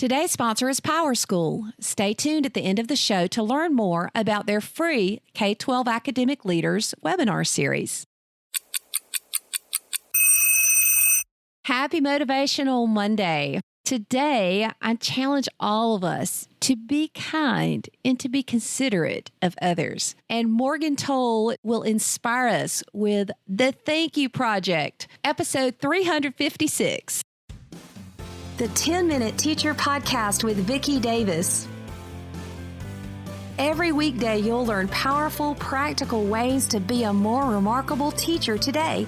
Today's sponsor is Power School. Stay tuned at the end of the show to learn more about their free K-12 Academic Leaders webinar series. Happy Motivational Monday. Today, I challenge all of us to be kind and to be considerate of others. And Morgan Toal will inspire us with the Thank You Project, episode 356. The 10-Minute Teacher Podcast with Vicki Davis. Every weekday, you'll learn powerful, practical ways to be a more remarkable teacher today.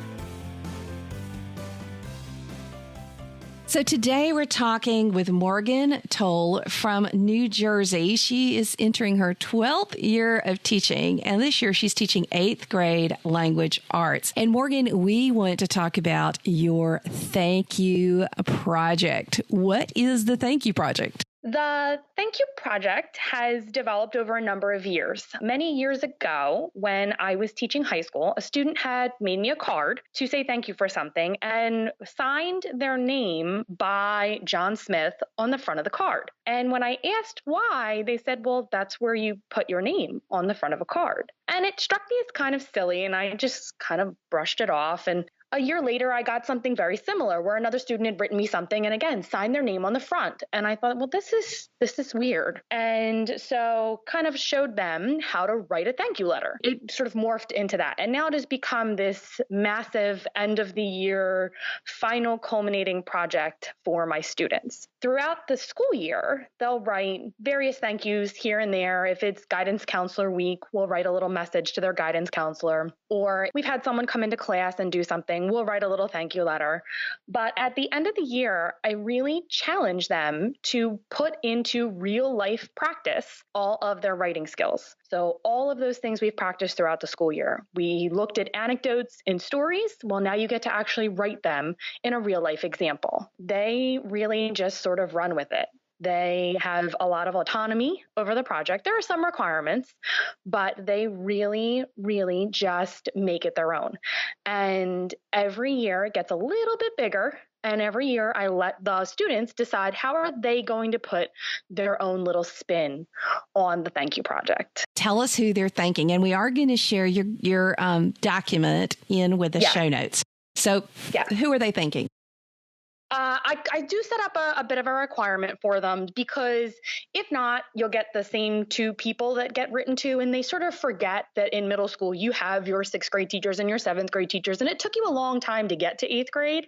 So today we're talking with Morgan Toal from New Jersey. She is entering her 12th year of teaching, and this year she's teaching 8th grade language arts. And Morgan, we want to talk about your Thank You Project. What is the Thank You Project? The Thank You Project has developed over a number of years. Many years ago, when I was teaching high school, a student had made me a card to say thank you for something and signed their name by John Smith on the front of the card. And when I asked why, they said, well, that's where you put your name, on the front of a card. And it struck me as kind of silly, and I just kind of brushed it off. And a year later, I got something very similar where another student had written me something and again signed their name on the front. And I thought, well, this is weird. And so kind of showed them how to write a thank you letter. It sort of morphed into that. And now it has become this massive end of the year final culminating project for my students. Throughout the school year, they'll write various thank yous here and there. If it's guidance counselor week, we'll write a little message to their guidance counselor. Or we've had someone come into class and do something, we'll write a little thank you letter. But at the end of the year, I really challenge them to put into real life practice all of their writing skills. So all of those things we've practiced throughout the school year. We looked at anecdotes and stories. Well, now you get to actually write them in a real life example. They really just sort of run with it. They have a lot of autonomy over the project. There are some requirements, but they really, really just make it their own. And every year it gets a little bit bigger. And every year I let the students decide how are they going to put their own little spin on the Thank You Project. Tell us who they're thanking. And we are going to share your document in with the show notes. So who are they thanking? I do set up a bit of a requirement for them because if not, you'll get the same two people that get written to, and they sort of forget that in middle school you have your 6th grade teachers and your 7th grade teachers, and it took you a long time to get to 8th grade.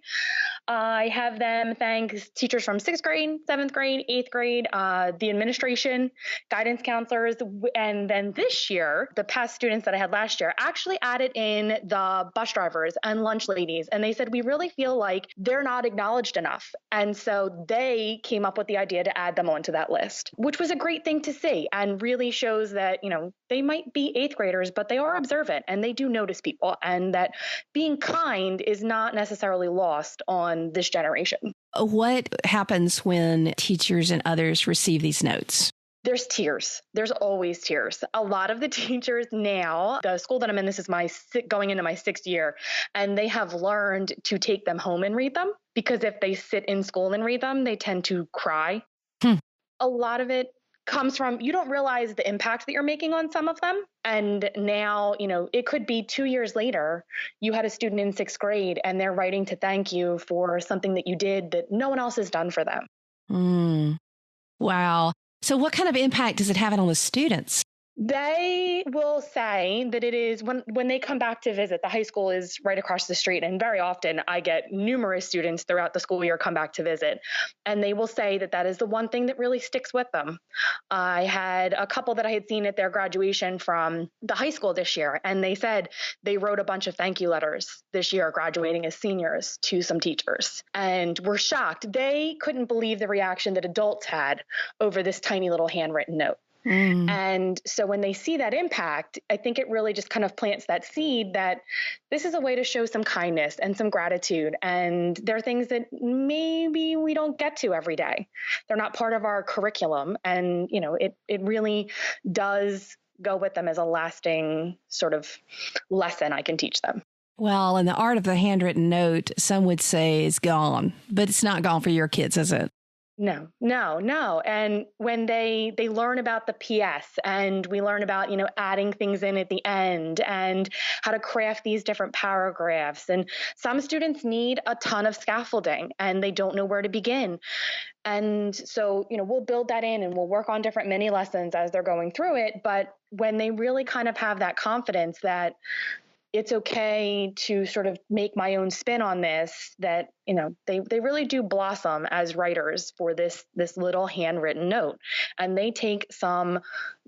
I have them thank teachers from 6th grade, 7th grade, 8th grade, the administration, guidance counselors, and then this year, the past students that I had last year actually added in the bus drivers and lunch ladies, and they said, we really feel like they're not acknowledged enough. And so they came up with the idea to add them onto that list, which was a great thing to see and really shows that, they might be 8th graders, but they are observant and they do notice people, and that being kind is not necessarily lost on this generation. What happens when teachers and others receive these notes? There's tears. There's always tears. A lot of the teachers now, the school that I'm in, this is going into my 6th year, and they have learned to take them home and read them because if they sit in school and read them, they tend to cry. A lot of it comes from you don't realize the impact that you're making on some of them. And now, it could be 2 years later, you had a student in 6th grade and they're writing to thank you for something that you did that no one else has done for them. Wow. So what kind of impact does it have on the students? They will say that it is when they come back to visit, the high school is right across the street. And very often I get numerous students throughout the school year come back to visit. And they will say that is the one thing that really sticks with them. I had a couple that I had seen at their graduation from the high school this year. And they said they wrote a bunch of thank you letters this year, graduating as seniors to some teachers, and were shocked. They couldn't believe the reaction that adults had over this tiny little handwritten note. And so when they see that impact, I think it really just kind of plants that seed that this is a way to show some kindness and some gratitude. And there are things that maybe we don't get to every day. They're not part of our curriculum. And, it really does go with them as a lasting sort of lesson I can teach them. Well, and the art of the handwritten note, some would say is gone, but it's not gone for your kids, is it? No, no, no. And when they learn about the PS, and we learn about, adding things in at the end and how to craft these different paragraphs. And some students need a ton of scaffolding and they don't know where to begin. And so, we'll build that in and we'll work on different mini lessons as they're going through it. But when they really kind of have that confidence that it's okay to sort of make my own spin on this, that they really do blossom as writers for this little handwritten note, and they take some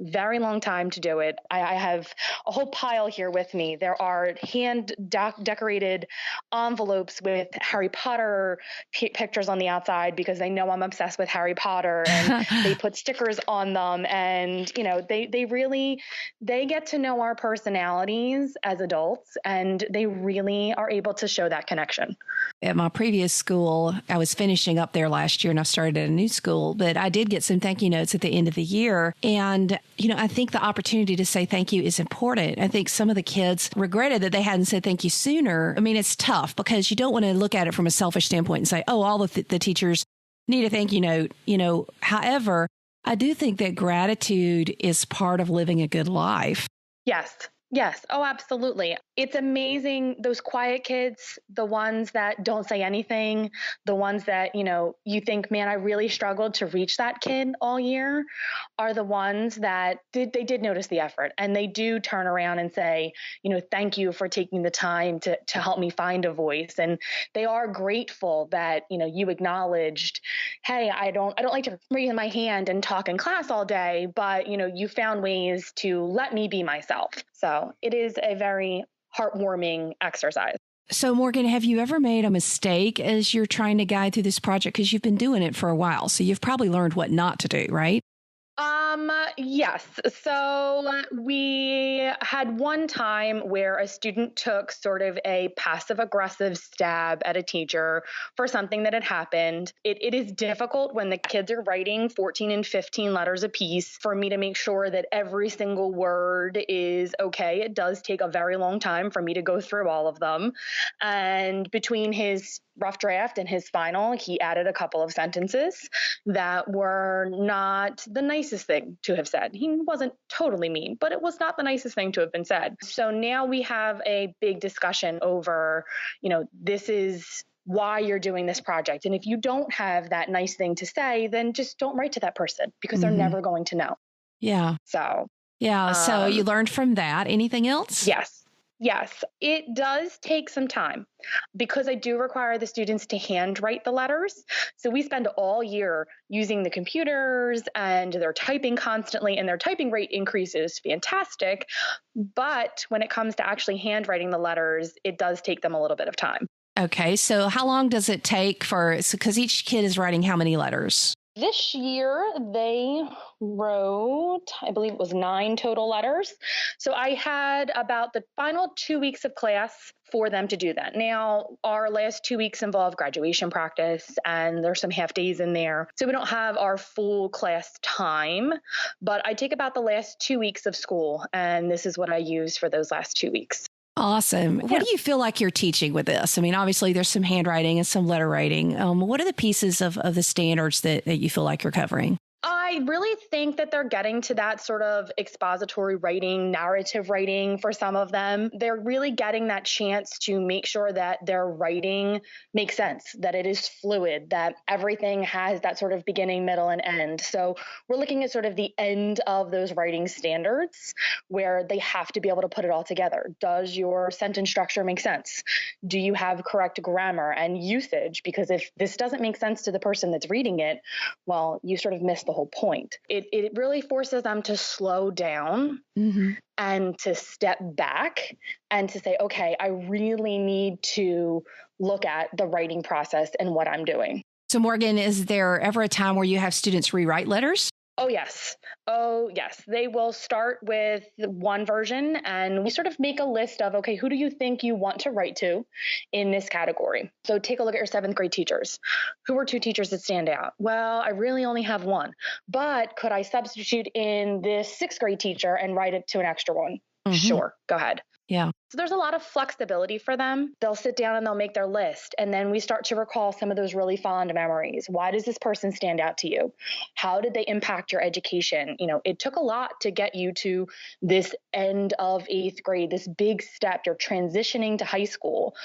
very long time to do it. I have a whole pile here with me. There are hand decorated envelopes with Harry Potter pictures on the outside because they know I'm obsessed with Harry Potter, and they put stickers on them, and they get to know our personalities as adults, and they really are able to show that connection. At my previous school, I was finishing up there last year and I started at a new school, but I did get some thank you notes at the end of the year. And, I think the opportunity to say thank you is important. I think some of the kids regretted that they hadn't said thank you sooner. I mean, it's tough because you don't want to look at it from a selfish standpoint and say, oh, all the teachers need a thank you note. However, I do think that gratitude is part of living a good life. Yes. Yes. Oh, absolutely. It's amazing. Those quiet kids, the ones that don't say anything, the ones that, you think, man, I really struggled to reach that kid all year, are the ones that they did notice the effort, and they do turn around and say, thank you for taking the time to help me find a voice. And they are grateful that, you acknowledged, hey, I don't like to raise my hand and talk in class all day, but, you found ways to let me be myself. So it is a very heartwarming exercise. So, Morgan, have you ever made a mistake as you're trying to guide through this project? Because you've been doing it for a while, so you've probably learned what not to do, right? Yes. So we had one time where a student took sort of a passive aggressive stab at a teacher for something that had happened. It is difficult when the kids are writing 14 and 15 letters apiece for me to make sure that every single word is okay. It does take a very long time for me to go through all of them. And between his rough draft and his final, he added a couple of sentences that were not the nicest thing to have said. He wasn't totally mean, but it was not the nicest thing to have been said. So now we have a big discussion over, this is why you're doing this project. And if you don't have that nice thing to say, then just don't write to that person because they're never going to know. Yeah. So you learned from that. Anything else? Yes, it does take some time because I do require the students to handwrite the letters. So we spend all year using the computers and they're typing constantly, and their typing rate increases fantastic. But when it comes to actually handwriting the letters, it does take them a little bit of time. Okay. So how long does it take because each kid is writing how many letters? This year, they wrote, I believe it was 9 total letters. So I had about the final 2 weeks of class for them to do that. Now, our last 2 weeks involve graduation practice, and there's some half days in there. So we don't have our full class time, but I take about the last 2 weeks of school, and this is what I use for those last 2 weeks. Awesome. What do you feel like you're teaching with this? I mean, obviously there's some handwriting and some letter writing. What are the pieces of the standards that you feel like you're covering? I really think that they're getting to that sort of expository writing, narrative writing for some of them. They're really getting that chance to make sure that their writing makes sense, that it is fluid, that everything has that sort of beginning, middle, and end. So we're looking at sort of the end of those writing standards where they have to be able to put it all together. Does your sentence structure make sense? Do you have correct grammar and usage? Because if this doesn't make sense to the person that's reading it, well, you sort of missed the whole point. It really forces them to slow down and to step back and to say, okay, I really need to look at the writing process and what I'm doing. So Morgan, is there ever a time where you have students rewrite letters? Oh, yes. They will start with one version and we sort of make a list of, okay, who do you think you want to write to in this category? So take a look at your 7th grade teachers. Who are 2 teachers that stand out? Well, I really only have one, but could I substitute in this 6th grade teacher and write it to an extra one? Sure. Go ahead. Yeah. So there's a lot of flexibility for them. They'll sit down and they'll make their list. And then we start to recall some of those really fond memories. Why does this person stand out to you? How did they impact your education? It took a lot to get you to this end of 8th grade, this big step. You're transitioning to high school.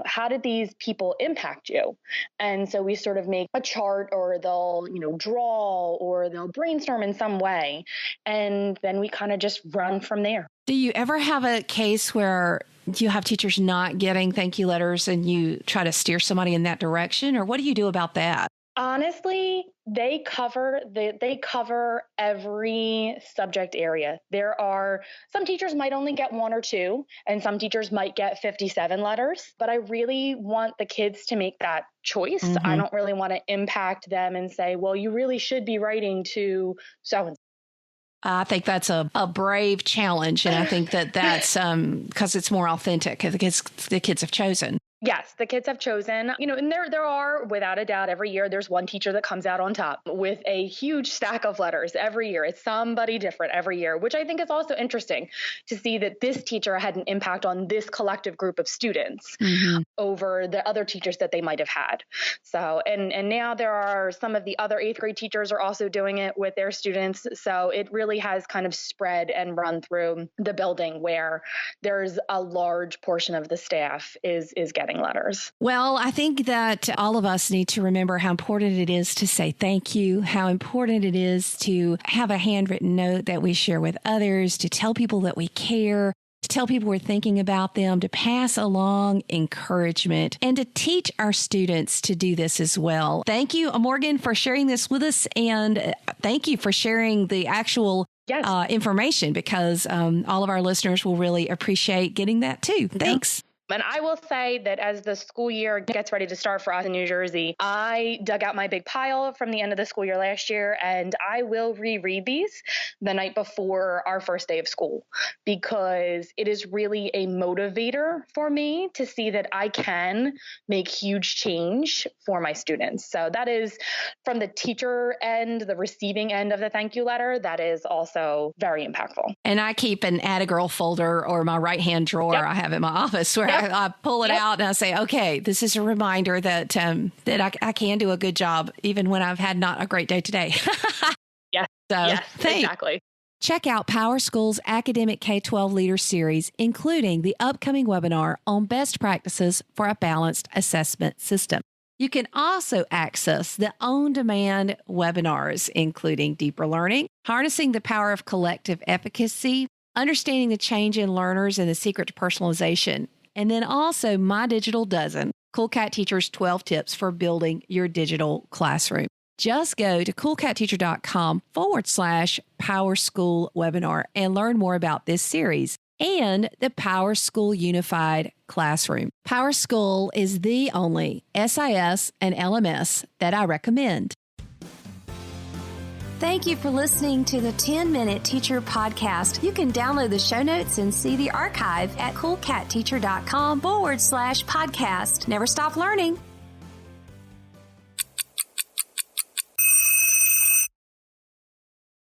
How did these people impact you? And so we sort of make a chart, or they'll, draw, or they'll brainstorm in some way. And then we kind of just run from there. Do you ever have a case where you have teachers not getting thank you letters and you try to steer somebody in that direction? Or what do you do about that? Honestly, they cover every subject area. There are some teachers might only get 1 or 2, and some teachers might get 57 letters. But I really want the kids to make that choice. I don't really want to impact them and say, well, you really should be writing to so-and-so. I think that's a brave challenge. And I think that's because it's more authentic. The kids have chosen. Yes, the kids have chosen, and there are, without a doubt, every year there's one teacher that comes out on top with a huge stack of letters every year. It's somebody different every year, which I think is also interesting to see that this teacher had an impact on this collective group of students over the other teachers that they might have had. So, and now there are some of the other 8th grade teachers are also doing it with their students. So it really has kind of spread and run through the building where there's a large portion of the staff is getting letters. Well, I think that all of us need to remember how important it is to say thank you, how important it is to have a handwritten note that we share with others, to tell people that we care, to tell people we're thinking about them, to pass along encouragement, and to teach our students to do this as well. Thank you, Morgan, for sharing this with us, and thank you for sharing the actual information, because all of our listeners will really appreciate getting that too. Thanks. And I will say that as the school year gets ready to start for us in New Jersey, I dug out my big pile from the end of the school year last year, and I will reread these the night before our first day of school, because it is really a motivator for me to see that I can make huge change for my students. So that is from the teacher end, the receiving end of the thank you letter. That is also very impactful. And I keep an Atta Girl folder, or my right-hand drawer I have in my office, where I pull it out and I say, okay, this is a reminder that I can do a good job even when I've had not a great day today. Yes, exactly. Check out PowerSchool's Academic K-12 Leader Series, including the upcoming webinar on best practices for a balanced assessment system. You can also access the on-demand webinars, including Deeper Learning, Harnessing the Power of Collective Efficacy, Understanding the Change in Learners and the Secret to Personalization, and then also My Digital Dozen, Cool Cat Teacher's 12 Tips for Building Your Digital Classroom. Just go to coolcatteacher.com/PowerSchool webinar and learn more about this series and the PowerSchool Unified Classroom. PowerSchool is the only SIS and LMS that I recommend. Thank you for listening to the 10-Minute Teacher Podcast. You can download the show notes and see the archive at coolcatteacher.com/podcast. Never stop learning.